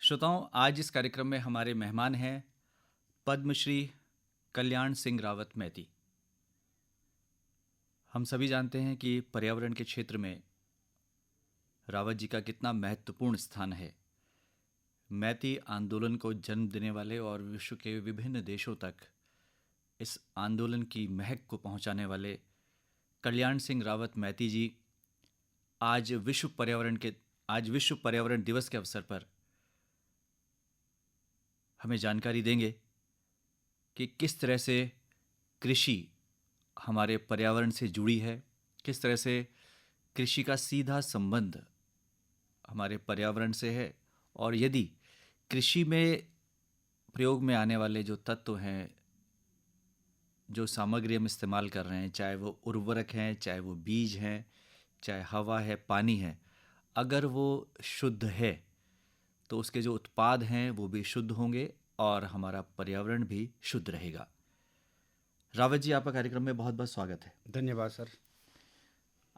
श्रोताओं, आज इस कार्यक्रम में हमारे मेहमान हैं पद्मश्री कल्याण सिंह रावत मैती। हम सभी जानते हैं कि पर्यावरण के क्षेत्र में रावत जी का कितना महत्वपूर्ण स्थान है। मैती आंदोलन को जन्म देने वाले और विश्व के विभिन्न देशों तक इस आंदोलन की महक को पहुंचाने वाले कल्याण सिंह रावत मैती जी आज विश्व पर्यावरण दिवस के अवसर पर हमें जानकारी देंगे कि किस तरह से कृषि हमारे पर्यावरण से जुड़ी है, किस तरह से कृषि का सीधा संबंध हमारे पर्यावरण से है, और यदि कृषि में प्रयोग में आने वाले जो तत्व हैं, जो सामग्री हम इस्तेमाल कर रहे हैं, चाहे वो उर्वरक हैं, चाहे वो बीज हैं, चाहे हवा है, पानी है, अगर वो शुद्ध है तो उसके जो उत्पाद हैं वो भी शुद्ध होंगे और हमारा पर्यावरण भी शुद्ध रहेगा। रावत जी, आपका कार्यक्रम में बहुत बहुत स्वागत है। धन्यवाद सर।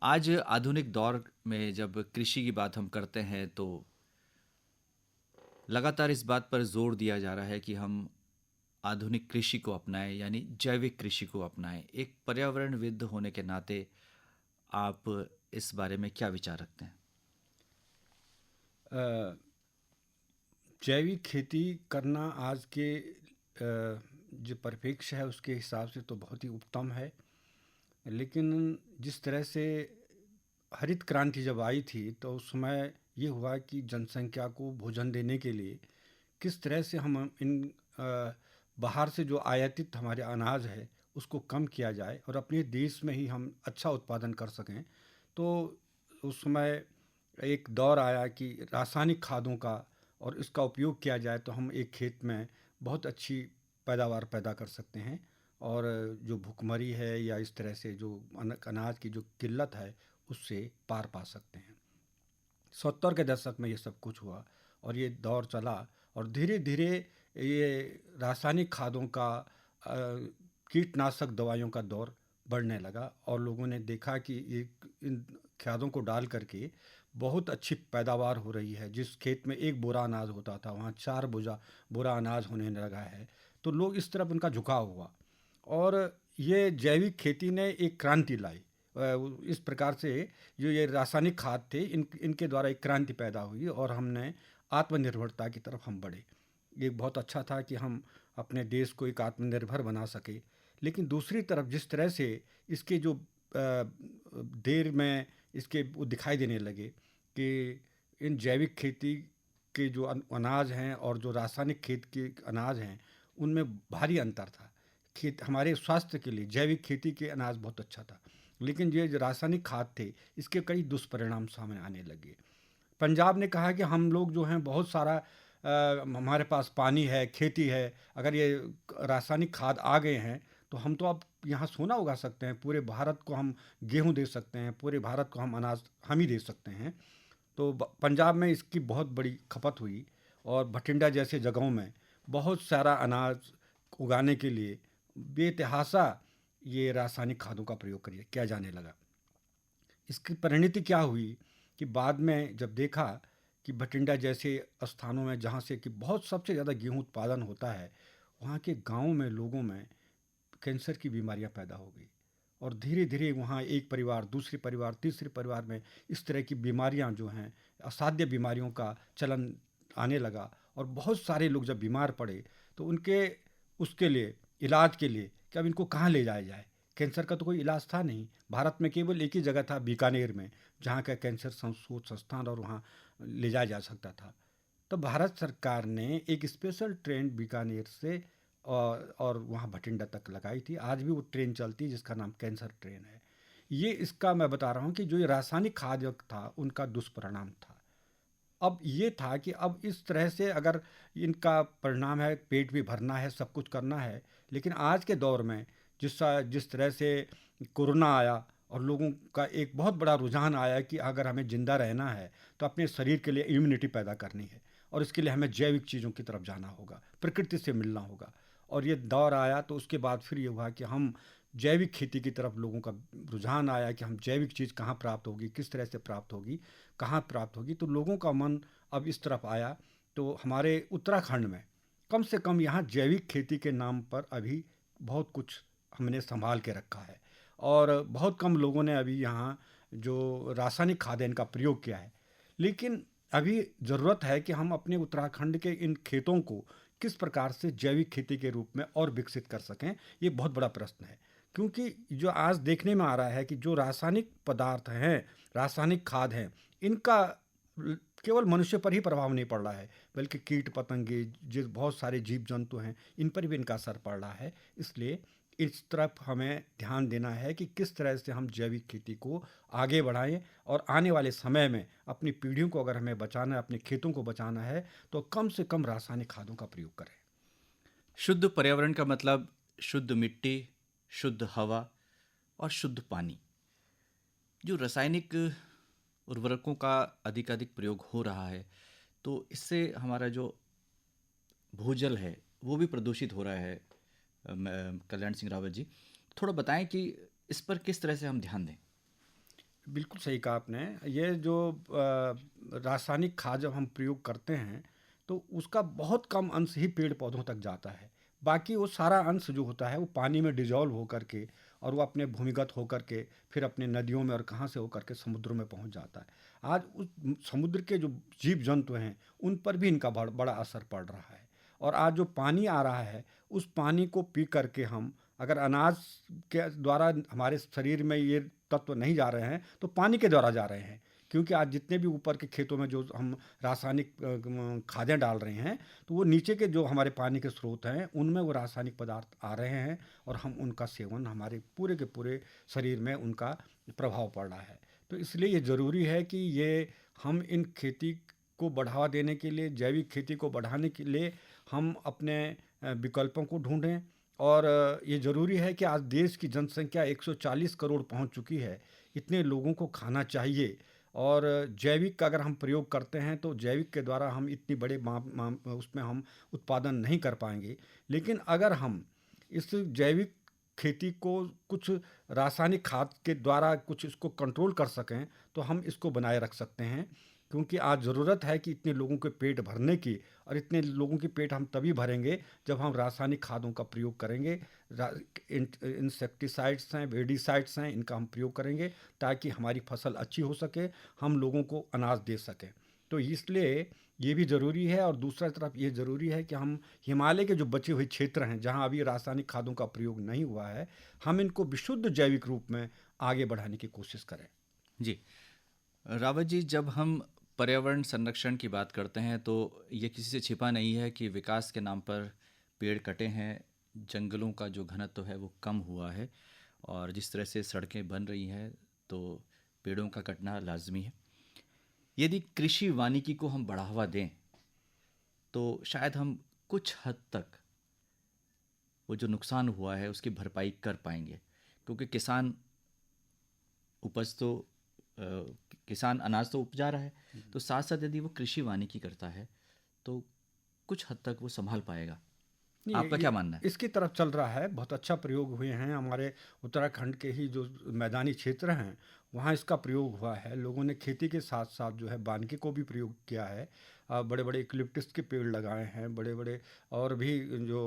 आज आधुनिक दौर में जब कृषि की बात हम करते हैं तो लगातार इस बात पर जोर दिया जा रहा है कि हम आधुनिक कृषि को अपनाएं, यानी जैविक कृषि को अपनाएं। एक पर्यावरणविद होने के नाते आप इस बारे में क्या विचार रखते हैं? अ, जैविक खेती करना आज के जो परिप्रेक्ष्य है उसके हिसाब से तो बहुत ही उत्तम है, लेकिन जिस तरह से हरित क्रांति जब आई थी तो उस समय ये हुआ कि जनसंख्या को भोजन देने के लिए किस तरह से हम इन बाहर से जो आयातित हमारे अनाज है उसको कम किया जाए और अपने देश में ही हम अच्छा उत्पादन कर सकें। तो उस समय एक दौर आया कि रासायनिक खादों का और इसका उपयोग किया जाए तो हम एक खेत में बहुत अच्छी पैदावार पैदा कर सकते हैं और जो भुखमरी है या इस तरह से जो अनाज की जो किल्लत है उससे पार पा सकते हैं। 70 के दशक में ये सब कुछ हुआ और ये दौर चला और धीरे धीरे ये रासायनिक खादों का कीटनाशक दवाइयों का दौर बढ़ने लगा और लोगों ने देखा कि ये इन खादों को डाल करके बहुत अच्छी पैदावार हो रही है। जिस खेत में एक बोरा अनाज होता था वहाँ 4 बोरा अनाज होने लगा है। तो लोग इस तरफ उनका झुकाव हुआ और ये जैविक खेती ने एक क्रांति लाई। इस प्रकार से जो ये रासायनिक खाद थे इनके द्वारा एक क्रांति पैदा हुई और हमने आत्मनिर्भरता की तरफ हम बढ़े। ये बहुत अच्छा था कि हम अपने देश को एक आत्मनिर्भर बना सके। लेकिन दूसरी तरफ जिस तरह से इसके जो देर में इसके वो दिखाई देने लगे कि इन जैविक खेती के जो अनाज हैं और जो रासायनिक खेत के अनाज हैं उनमें भारी अंतर था। खेत हमारे स्वास्थ्य के लिए जैविक खेती के अनाज बहुत अच्छा था, लेकिन ये जो रासायनिक खाद थे इसके कई दुष्परिणाम सामने आने लगे। पंजाब ने कहा कि हम लोग जो हैं बहुत सारा हमारे पास पानी है, खेती है, अगर ये रासायनिक खाद आ गए हैं तो हम तो अब यहाँ सोना उगा सकते हैं, पूरे भारत को हम गेहूँ दे सकते हैं, पूरे भारत को हम अनाज हम ही दे सकते हैं। तो पंजाब में इसकी बहुत बड़ी खपत हुई और भटिंडा जैसे जगहों में बहुत सारा अनाज उगाने के लिए बेतहाशा ये रासायनिक खादों का प्रयोग किया जाने लगा। इसकी परिणति क्या हुई कि बाद में जब देखा कि भटिंडा जैसे स्थानों में जहाँ से कि बहुत सबसे ज़्यादा गेहूँ उत्पादन होता है, वहाँ के गाँव में लोगों में कैंसर की बीमारियाँ पैदा हो गई और धीरे धीरे वहाँ एक परिवार, दूसरे परिवार, तीसरे परिवार में इस तरह की बीमारियाँ जो हैं, असाध्य बीमारियों का चलन आने लगा और बहुत सारे लोग जब बीमार पड़े तो उनके उसके लिए इलाज के लिए कि अब इनको कहाँ ले जाया जाए। कैंसर का तो कोई इलाज था नहीं। भारत में केवल एक ही जगह था, बीकानेर में, जहाँ का कैंसर शोध संस्थान और वहाँ ले जाया जा सकता था। तो भारत सरकार ने एक स्पेशल ट्रेन बीकानेर से और वहाँ भटिंडा तक लगाई थी। आज भी वो ट्रेन चलती है जिसका नाम कैंसर ट्रेन है। ये इसका मैं बता रहा हूँ कि जो ये रासायनिक खाद था उनका दुष्परिणाम था। अब ये था कि अब इस तरह से अगर इनका परिणाम है पेट भी भरना है, सब कुछ करना है, लेकिन आज के दौर में जिस तरह से कोरोना आया और लोगों का एक बहुत बड़ा रुझान आया कि अगर हमें ज़िंदा रहना है तो अपने शरीर के लिए इम्यूनिटी पैदा करनी है और इसके लिए हमें जैविक चीज़ों की तरफ जाना होगा, प्रकृति से मिलना होगा। और ये दौर आया तो उसके बाद फिर ये हुआ कि हम जैविक खेती की तरफ लोगों का रुझान आया कि हम जैविक चीज़ कहाँ प्राप्त होगी, किस तरह से प्राप्त होगी, कहाँ प्राप्त होगी। तो लोगों का मन अब इस तरफ आया तो हमारे उत्तराखंड में कम से कम यहाँ जैविक खेती के नाम पर अभी बहुत कुछ हमने संभाल के रखा है, और बहुत कम लोगों ने अभी यहाँ जो रासायनिक खाद है इनका प्रयोग किया है। लेकिन अभी ज़रूरत है कि हम अपने उत्तराखंड के इन खेतों को किस प्रकार से जैविक खेती के रूप में और विकसित कर सकें, ये बहुत बड़ा प्रश्न है। क्योंकि जो आज देखने में आ रहा है कि जो रासायनिक पदार्थ हैं, रासायनिक खाद हैं, इनका केवल मनुष्य पर ही प्रभाव नहीं पड़ रहा है, बल्कि कीट पतंगे, जो बहुत सारे जीव जंतु हैं, इन पर भी इनका असर पड़ रहा है। इसलिए इस तरफ हमें ध्यान देना है कि किस तरह से हम जैविक खेती को आगे बढ़ाएं, और आने वाले समय में अपनी पीढ़ियों को अगर हमें बचाना है, अपने खेतों को बचाना है, तो कम से कम रासायनिक खादों का प्रयोग करें। शुद्ध पर्यावरण का मतलब शुद्ध मिट्टी, शुद्ध हवा और शुद्ध पानी। जो रासायनिक उर्वरकों का अधिकाधिक प्रयोग हो रहा है, तो इससे हमारा जो भूजल है वो भी प्रदूषित हो रहा है। कल्याण सिंह रावत जी, थोड़ा बताएं कि इस पर किस तरह से हम ध्यान दें। बिल्कुल सही कहा आपने। ये जो रासायनिक खाद जब हम प्रयोग करते हैं, तो उसका बहुत कम अंश ही पेड़ पौधों तक जाता है। बाकी वो सारा अंश जो होता है वो पानी में डिजॉल्व होकर के, और वो अपने भूमिगत होकर के फिर अपने नदियों में और कहाँ से होकर के समुद्रों में पहुंच जाता है। आज उस समुद्र के जो जीव जंतु हैं उन पर भी इनका बड़ा असर पड़ रहा है। और आज जो पानी आ रहा है, उस पानी को पी करके हम अगर अनाज के द्वारा हमारे शरीर में ये तत्व नहीं जा रहे हैं, तो पानी के द्वारा जा रहे हैं। क्योंकि आज जितने भी ऊपर के खेतों में जो हम रासायनिक खादें डाल रहे हैं, तो वो नीचे के जो हमारे पानी के स्रोत हैं उनमें वो रासायनिक पदार्थ आ रहे हैं, और हम उनका सेवन, हमारे पूरे के पूरे शरीर में उनका प्रभाव पड़ रहा है। तो इसलिए ये ज़रूरी है कि ये हम इन खेती को बढ़ावा देने के लिए, जैविक खेती को बढ़ाने के लिए हम अपने विकल्पों को ढूंढें। और ये ज़रूरी है कि आज देश की जनसंख्या 140 करोड़ पहुंच चुकी है। इतने लोगों को खाना चाहिए, और जैविक का अगर हम प्रयोग करते हैं तो जैविक के द्वारा हम इतनी बड़े उसमें हम उत्पादन नहीं कर पाएंगे। लेकिन अगर हम इस जैविक खेती को कुछ रासायनिक खाद के द्वारा कुछ इसको कंट्रोल कर सकें, तो हम इसको बनाए रख सकते हैं। क्योंकि आज ज़रूरत है कि इतने लोगों के पेट भरने की, और इतने लोगों के पेट हम तभी भरेंगे जब हम रासायनिक खादों का प्रयोग करेंगे। इंसेक्टिसाइड्स हैं, वेडिसाइड्स हैं, इनका हम प्रयोग करेंगे ताकि हमारी फसल अच्छी हो सके, हम लोगों को अनाज दे सकें। तो इसलिए ये भी ज़रूरी है। और दूसरा तरफ ये ज़रूरी है कि हम हिमालय के जो बचे हुए क्षेत्र हैं जहाँ अभी रासायनिक खादों का प्रयोग नहीं हुआ है, हम इनको विशुद्ध जैविक रूप में आगे बढ़ाने की कोशिश करें। जी रावत जी, जब हम पर्यावरण संरक्षण की बात करते हैं तो ये किसी से छिपा नहीं है कि विकास के नाम पर पेड़ कटे हैं, जंगलों का जो घनत्व है वो कम हुआ है, और जिस तरह से सड़कें बन रही हैं तो पेड़ों का कटना लाजमी है। यदि कृषि वानिकी को हम बढ़ावा दें तो शायद हम कुछ हद तक वो जो नुकसान हुआ है उसकी भरपाई कर पाएंगे, क्योंकि किसान उपज तो किसान अनाज तो उपजा रहा है, तो साथ साथ यदि वो कृषि वानिकी करता है तो कुछ हद तक वो संभाल पाएगा। नहीं, आपका क्या मानना है? इसकी तरफ चल रहा है। बहुत अच्छा प्रयोग हुए हैं। हमारे उत्तराखंड के ही जो मैदानी क्षेत्र हैं वहाँ इसका प्रयोग हुआ है। लोगों ने खेती के साथ साथ जो है वानिकी को भी प्रयोग किया है। बड़े बड़े इक्लिप्टिस के पेड़ लगाए हैं, बड़े बड़े और भी जो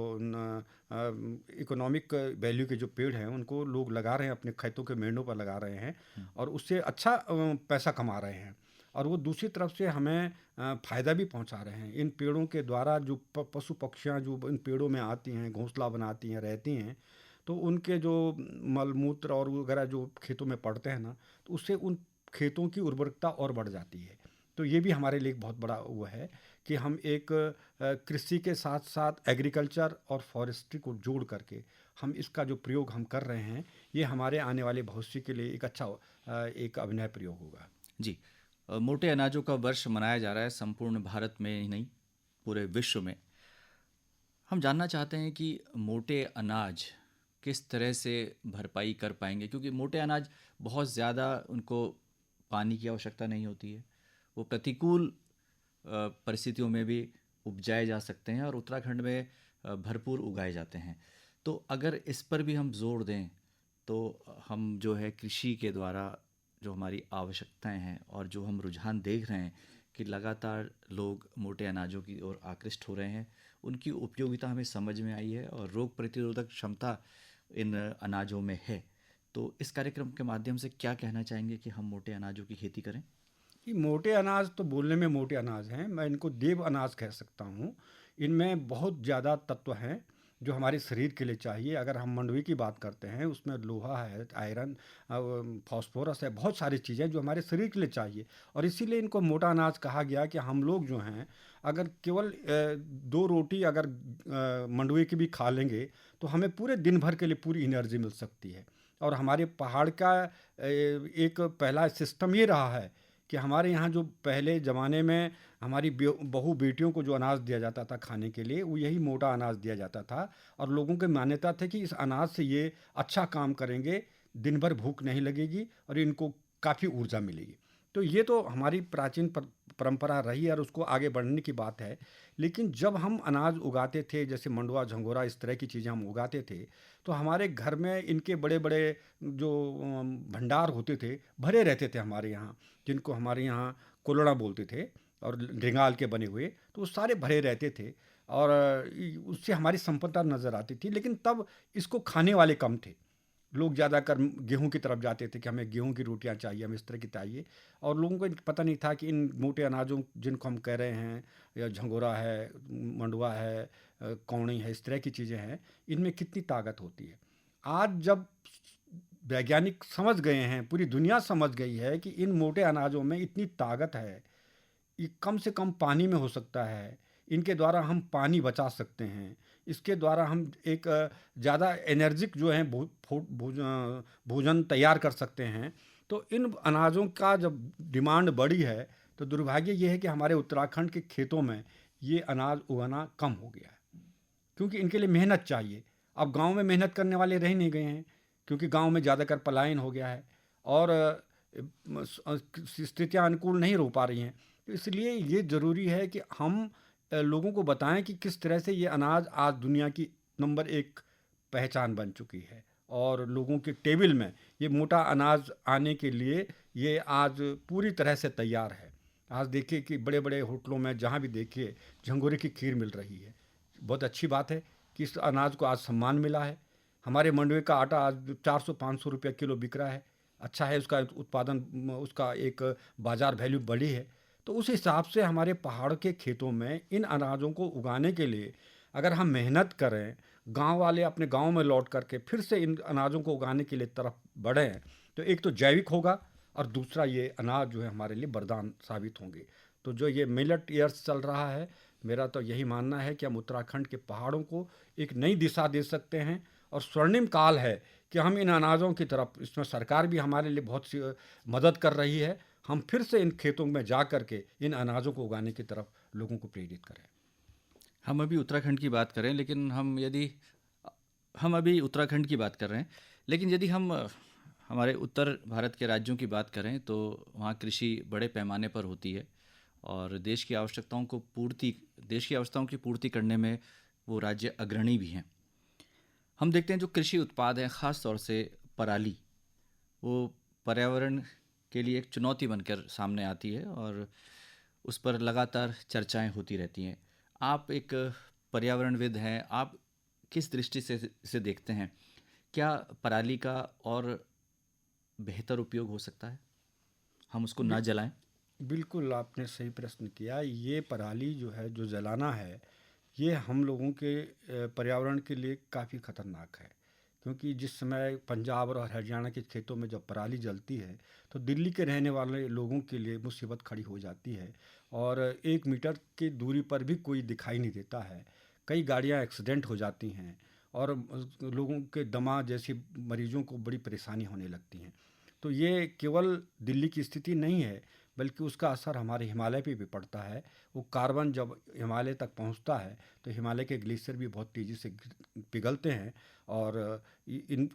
इकोनॉमिक वैल्यू के जो पेड़ हैं उनको लोग लगा रहे हैं, अपने खेतों के मेड़ों पर लगा रहे हैं, और उससे अच्छा पैसा कमा रहे हैं। और वो दूसरी तरफ से हमें फ़ायदा भी पहुंचा रहे हैं। इन पेड़ों के द्वारा जो पशु पक्षियां जो इन पेड़ों में आती हैं, घोंसला बनाती हैं, रहती हैं, तो उनके जो मलमूत्र और वगैरह जो खेतों में पड़ते हैं ना, तो उससे उन खेतों की उर्वरकता और बढ़ जाती है। तो ये भी हमारे लिए एक बहुत बड़ा वो है कि हम एक कृषि के साथ साथ एग्रीकल्चर और फॉरेस्ट्री को जोड़ करके हम इसका जो प्रयोग हम कर रहे हैं, ये हमारे आने वाले भविष्य के लिए एक अच्छा एक अभिनय प्रयोग होगा। जी, मोटे अनाजों का वर्ष मनाया जा रहा है संपूर्ण भारत में ही नहीं, पूरे विश्व में। हम जानना चाहते हैं कि मोटे अनाज किस तरह से भरपाई कर पाएंगे, क्योंकि मोटे अनाज बहुत ज़्यादा उनको पानी की आवश्यकता नहीं होती है, वो प्रतिकूल परिस्थितियों में भी उपजाए जा सकते हैं और उत्तराखंड में भरपूर उगाए जाते हैं। तो अगर इस पर भी हम जोर दें तो हम जो है कृषि के द्वारा जो हमारी आवश्यकताएं हैं और जो हम रुझान देख रहे हैं कि लगातार लोग मोटे अनाजों की ओर आकृष्ट हो रहे हैं, उनकी उपयोगिता हमें समझ में आई है और रोग प्रतिरोधक क्षमता इन अनाजों में है। तो इस कार्यक्रम के माध्यम से क्या कहना चाहेंगे कि हम मोटे अनाजों की खेती करें? ये मोटे अनाज तो बोलने में मोटे अनाज हैं, मैं इनको देव अनाज कह सकता हूँ। इनमें बहुत ज़्यादा तत्व हैं जो हमारे शरीर के लिए चाहिए। अगर हम मंडुवे की बात करते हैं, उसमें लोहा है, आयरन, फास्फोरस है, बहुत सारी चीज़ें जो हमारे शरीर के लिए चाहिए। और इसीलिए इनको मोटा अनाज कहा गया कि हम लोग जो हैं, अगर केवल 2 रोटी अगर मंडुवे की भी खा लेंगे तो हमें पूरे दिन भर के लिए पूरी एनर्जी मिल सकती है। और हमारे पहाड़ का एक पहला सिस्टम ये रहा है कि हमारे यहाँ जो पहले ज़माने में हमारी बहू बेटियों को जो अनाज दिया जाता था खाने के लिए, वो यही मोटा अनाज दिया जाता था। और लोगों की मान्यता थी कि इस अनाज से ये अच्छा काम करेंगे, दिन भर भूख नहीं लगेगी और इनको काफ़ी ऊर्जा मिलेगी। तो ये तो हमारी प्राचीन परंपरा रही है और उसको आगे बढ़ने की बात है। लेकिन जब हम अनाज उगाते थे, जैसे मंडुआ, झंगोरा, इस तरह की चीज़ें हम उगाते थे, तो हमारे घर में इनके बड़े बड़े जो भंडार होते थे, भरे रहते थे हमारे यहाँ, जिनको हमारे यहाँ कोलड़ा बोलते थे, और रेंगाल के बने हुए, तो वो सारे भरे रहते थे। और उससे हमारी संपदा नज़र आती थी। लेकिन तब इसको खाने वाले कम थे। लोग ज़्यादातर गेहूं की तरफ जाते थे कि हमें गेहूं की रोटियां चाहिए, हमें इस तरह की चाहिए। और लोगों को पता नहीं था कि इन मोटे अनाजों जिनको हम कह रहे हैं, या झंगोरा है, मंडुआ है, कौड़ी है, इस तरह की चीज़ें हैं, इनमें कितनी ताकत होती है। आज जब वैज्ञानिक समझ गए हैं, पूरी दुनिया समझ गई है कि इन मोटे अनाजों में इतनी ताकत है, ये कम से कम पानी में हो सकता है, इनके द्वारा हम पानी बचा सकते हैं, इसके द्वारा हम एक ज़्यादा एनर्जिक जो है भोजन तैयार कर सकते हैं। तो इन अनाजों का जब डिमांड बढ़ी है, तो दुर्भाग्य ये है कि हमारे उत्तराखंड के खेतों में ये अनाज उगाना कम हो गया है, क्योंकि इनके लिए मेहनत चाहिए। अब गांव में मेहनत करने वाले रह नहीं गए हैं, क्योंकि गांव में ज़्यादातर पलायन हो गया है और स्थितियाँ अनुकूल नहीं हो पा रही हैं। तो इसलिए ये ज़रूरी है कि हम लोगों को बताएं कि किस तरह से ये अनाज आज दुनिया की नंबर 1 पहचान बन चुकी है, और लोगों के टेबल में ये मोटा अनाज आने के लिए ये आज पूरी तरह से तैयार है। आज देखिए कि बड़े बड़े होटलों में जहाँ भी देखिए झंगोरे की खीर मिल रही है। बहुत अच्छी बात है कि इस अनाज को आज सम्मान मिला है। हमारे मंडुवे का आटा आज 400-500 रुपये किलो बिक रहा है। अच्छा है, उसका उत्पादन, उसका एक बाज़ार वैल्यू बढ़ी है। तो उस हिसाब से हमारे पहाड़ के खेतों में इन अनाजों को उगाने के लिए अगर हम मेहनत करें, गांव वाले अपने गांव में लौट करके फिर से इन अनाजों को उगाने के लिए तरफ बढ़ें, तो एक तो जैविक होगा और दूसरा ये अनाज जो है हमारे लिए वरदान साबित होंगे। तो जो ये मिलेट ईयर्स चल रहा है, मेरा तो यही मानना है कि हम उत्तराखंड के पहाड़ों को एक नई दिशा दे सकते हैं। और स्वर्णिम काल है कि हम इन अनाजों की तरफ, इसमें सरकार भी हमारे लिए बहुत सी मदद कर रही है, हम फिर से इन खेतों में जा कर के इन अनाजों को उगाने की तरफ लोगों को प्रेरित करें। हम अभी उत्तराखंड की बात करें, लेकिन हम अभी उत्तराखंड की बात कर रहे हैं, लेकिन यदि हम हमारे उत्तर भारत के राज्यों की बात करें तो वहाँ कृषि बड़े पैमाने पर होती है और देश की आवश्यकताओं की पूर्ति करने में वो राज्य अग्रणी भी हैं। हम देखते हैं जो कृषि उत्पाद हैं, ख़ास तौर से पराली, वो पर्यावरण के लिए एक चुनौती बनकर सामने आती है और उस पर लगातार चर्चाएं होती रहती हैं। आप एक पर्यावरणविद हैं, आप किस दृष्टि से इसे देखते हैं? क्या पराली का और बेहतर उपयोग हो सकता है, हम उसको ना जलाएं? बिल्कुल, आपने सही प्रश्न किया। ये पराली जो है, जो जलाना है, ये हम लोगों के पर्यावरण के लिए काफ़ी ख़तरनाक है। क्योंकि जिस समय पंजाब और हरियाणा के खेतों में जब पराली जलती है, तो दिल्ली के रहने वाले लोगों के लिए मुसीबत खड़ी हो जाती है। और 1 मीटर की दूरी पर भी कोई दिखाई नहीं देता है। कई गाड़ियां एक्सीडेंट हो जाती हैं और लोगों के दमा जैसी मरीजों को बड़ी परेशानी होने लगती हैं। तो ये केवल दिल्ली की स्थिति नहीं है, बल्कि उसका असर हमारे हिमालय पे भी पड़ता है। वो कार्बन जब हिमालय तक पहुंचता है, तो हिमालय के ग्लेशियर भी बहुत तेज़ी से पिघलते हैं और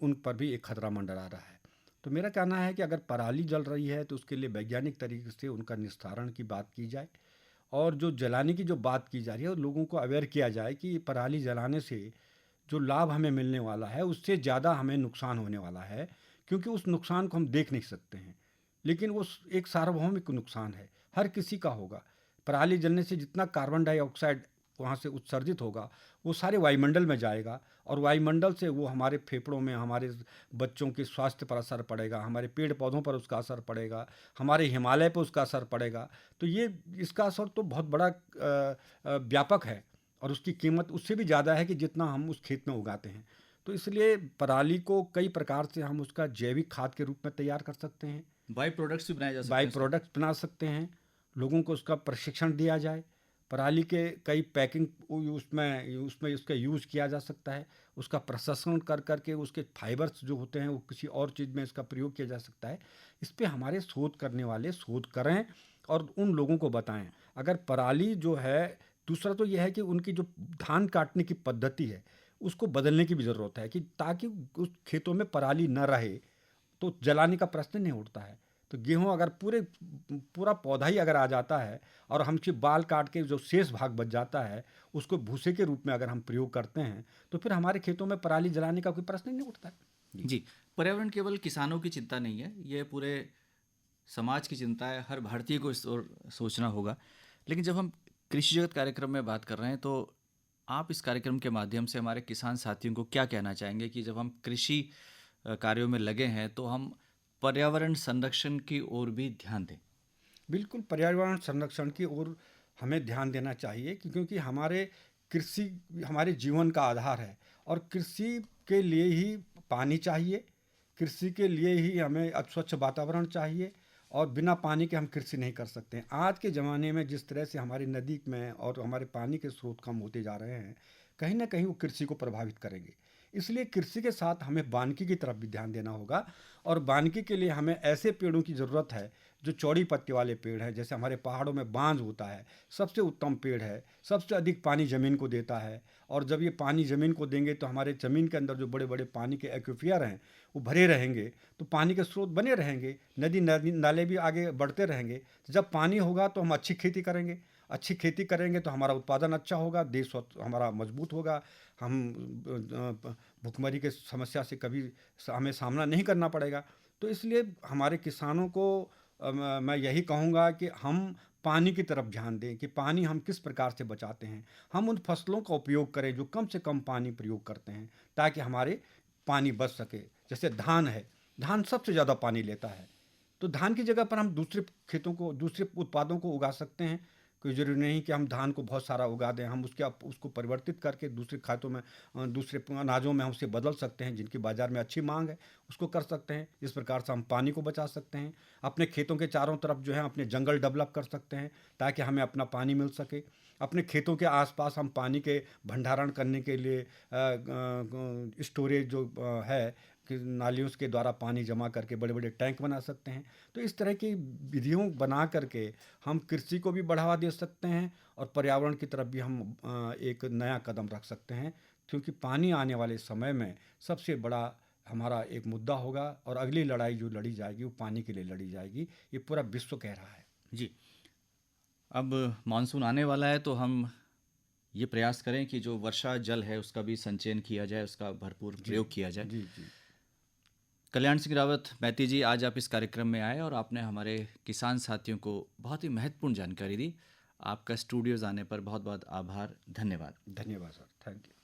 उन पर भी एक खतरा मंडरा रहा है। तो मेरा कहना है कि अगर पराली जल रही है, तो उसके लिए वैज्ञानिक तरीके से उनका निस्तारण की बात की जाए, और जो जलाने की जो बात की जा रही है, लोगों को अवेयर किया जाए कि पराली जलाने से जो लाभ हमें मिलने वाला है, उससे ज़्यादा हमें नुकसान होने वाला है। क्योंकि उस नुकसान को हम देख नहीं सकते हैं, लेकिन वो एक सार्वभौमिक नुकसान है, हर किसी का होगा। पराली जलने से जितना कार्बन डाइऑक्साइड वहाँ से उत्सर्जित होगा वो सारे वायुमंडल में जाएगा, और वायुमंडल से वो हमारे फेफड़ों में, हमारे बच्चों के स्वास्थ्य पर असर पड़ेगा, हमारे पेड़ पौधों पर उसका असर पड़ेगा, हमारे हिमालय पर उसका असर पड़ेगा। तो ये इसका असर तो बहुत बड़ा व्यापक है, और उसकी कीमत उससे भी ज़्यादा है कि जितना हम उस खेत में उगाते हैं। तो इसलिए पराली को कई प्रकार से हम उसका जैविक खाद के रूप में तैयार कर सकते हैं, बाई प्रोडक्ट्स भी बनाए जा सकते बाई हैं उससे। प्रोडक्ट्स बना सकते हैं, लोगों को उसका प्रशिक्षण दिया जाए। पराली के कई पैकिंग उसमें उसमें उसका यूज़ किया जा सकता है, उसका प्रसंस्करण कर करके उसके फाइबर्स जो होते हैं वो किसी और चीज़ में इसका प्रयोग किया जा सकता है। इस पे हमारे शोध करने वाले शोध करें और उन लोगों को बताएं। अगर पराली जो है, दूसरा तो यह है कि उनकी जो धान काटने की पद्धति है उसको बदलने की भी ज़रूरत है, कि ताकि उस खेतों में पराली न रहे तो जलाने का प्रश्न नहीं उठता है। तो गेहूँ अगर पूरा पौधा ही अगर आ जाता है और हम सिर्फ बाल काट के जो शेष भाग बच जाता है उसको भूसे के रूप में अगर हम प्रयोग करते हैं तो फिर हमारे खेतों में पराली जलाने का कोई प्रश्न ही नहीं उठता है। जी, पर्यावरण केवल किसानों की चिंता नहीं है, ये पूरे समाज की चिंता है, हर भारतीय को इस ओर सोचना होगा। लेकिन जब हम कृषि जगत कार्यक्रम में बात कर रहे हैं तो आप इस कार्यक्रम के माध्यम से हमारे किसान साथियों को क्या कहना चाहेंगे कि जब हम कृषि कार्यों में लगे हैं तो हम पर्यावरण संरक्षण की ओर भी ध्यान दें। बिल्कुल, पर्यावरण संरक्षण की ओर हमें ध्यान देना चाहिए, क्योंकि हमारे कृषि हमारे जीवन का आधार है, और कृषि के लिए ही पानी चाहिए, कृषि के लिए ही हमें स्वच्छ वातावरण चाहिए, और बिना पानी के हम कृषि नहीं कर सकते हैं। आज के ज़माने में जिस तरह से हमारी नदी में और हमारे पानी के स्रोत कम होते जा रहे हैं, कहीं ना कहीं वो कृषि को प्रभावित करेंगे। इसलिए कृषि के साथ हमें वानिकी की तरफ भी ध्यान देना होगा, और वानिकी के लिए हमें ऐसे पेड़ों की ज़रूरत है जो चौड़ी पत्ती वाले पेड़ हैं। जैसे हमारे पहाड़ों में बांज होता है, सबसे उत्तम पेड़ है, सबसे अधिक पानी ज़मीन को देता है, और जब ये पानी ज़मीन को देंगे तो हमारे ज़मीन के अंदर जो बड़े बड़े पानी के एक्विफियर हैं वो भरे रहेंगे, तो पानी के स्रोत बने रहेंगे, नदी नाले भी आगे बढ़ते रहेंगे। जब पानी होगा तो हम अच्छी खेती करेंगे, अच्छी खेती करेंगे तो हमारा उत्पादन अच्छा होगा, देश हमारा मजबूत होगा, हम भुखमरी के समस्या से कभी हमें सामना नहीं करना पड़ेगा। तो इसलिए हमारे किसानों को मैं यही कहूँगा कि हम पानी की तरफ ध्यान दें, कि पानी हम किस प्रकार से बचाते हैं। हम उन फसलों का उपयोग करें जो कम से कम पानी प्रयोग करते हैं, ताकि हमारे पानी बच सके। जैसे धान है, धान सबसे ज़्यादा पानी लेता है, तो धान की जगह पर हम दूसरे खेतों को, दूसरे उत्पादों को उगा सकते हैं। कोई ज़रूरी नहीं कि हम धान को बहुत सारा उगा दें, हम उसको परिवर्तित करके दूसरे खातों में, दूसरे अनाजों में हम उसे बदल सकते हैं, जिनकी बाज़ार में अच्छी मांग है उसको कर सकते हैं। इस प्रकार से हम पानी को बचा सकते हैं। अपने खेतों के चारों तरफ जो है अपने जंगल डेवलप कर सकते हैं, ताकि हमें अपना पानी मिल सके। अपने खेतों के आसपास हम पानी के भंडारण करने के लिए स्टोरेज जो है, कि नालियों के द्वारा पानी जमा करके बड़े बड़े टैंक बना सकते हैं। तो इस तरह की विधियों बना करके हम कृषि को भी बढ़ावा दे सकते हैं, और पर्यावरण की तरफ भी हम एक नया कदम रख सकते हैं, क्योंकि पानी आने वाले समय में सबसे बड़ा हमारा एक मुद्दा होगा, और अगली लड़ाई जो लड़ी जाएगी वो पानी के लिए लड़ी जाएगी, ये पूरा विश्व कह रहा है। जी, अब मानसून आने वाला है तो हम ये प्रयास करें कि जो वर्षा जल है उसका भी संचयन किया जाए, उसका भरपूर प्रयोग किया जाए। जी जी। कल्याण सिंह रावत मैती जी, आज आप इस कार्यक्रम में आए और आपने हमारे किसान साथियों को बहुत ही महत्वपूर्ण जानकारी दी। आपका स्टूडियोज़ आने पर बहुत बहुत आभार, धन्यवाद। धन्यवाद सर, थैंक यू।